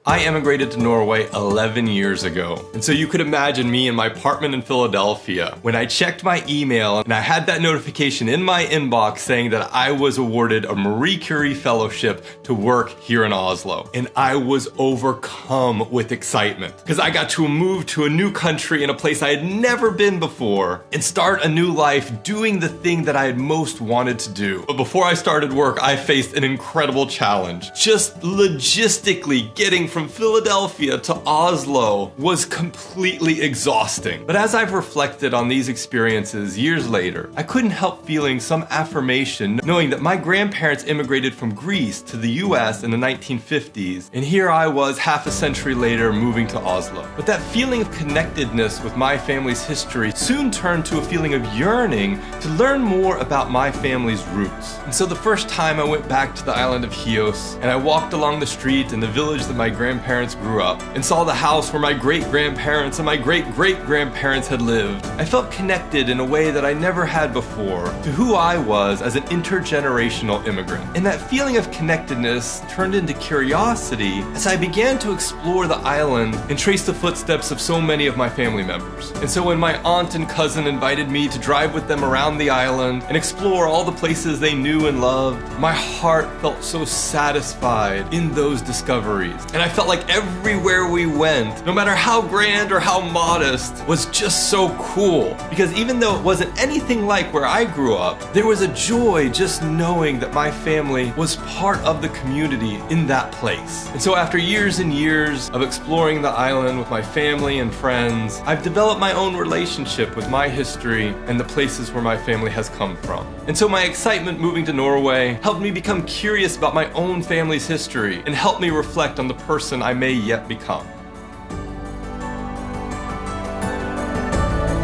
I emigrated to Norway 11 years ago, and so you could imagine me in my apartment in Philadelphia when I checked my email and I had that notification in my inbox saying that I was awarded a Marie Curie fellowship to work here in Oslo. And I was overcome with excitement because I got to move to a new country in a place I had never been before and start a new life doing the thing that I had most wanted to do. But before I started work, I faced an incredible challenge. Just logistically getting from Philadelphia to Oslo was completely exhausting. But as I've reflected on these experiences years later, I couldn't help feeling some affirmation knowing that my grandparents immigrated from Greece to the US in the 1950s, and here I was half a century later moving to Oslo. But that feeling of connectedness with my family's history soon turned to a feeling of yearning to learn more about my family's roots. And so the first time I went back to the island of Chios, and I walked along the street in the village that my grandparents grew up and saw the house where my great-grandparents and my great-great-grandparents had lived, I felt connected in a way that I never had before to who I was as an intergenerational immigrant. And that feeling of connectedness turned into curiosity as I began to explore the island and trace the footsteps of so many of my family members. And so when my aunt and cousin invited me to drive with them around the island and explore all the places they knew and loved, my heart felt so satisfied in those discoveries. And I felt like everywhere we went, no matter how grand or how modest, was just so cool. Because even though it wasn't anything like where I grew up, there was a joy just knowing that my family was part of the community in that place. And so after years and years of exploring the island with my family and friends, I've developed my own relationship with my history and the places where my family has come from. And so my excitement moving to Norway helped me become curious about my own family's history and helped me reflect on the person I may yet become.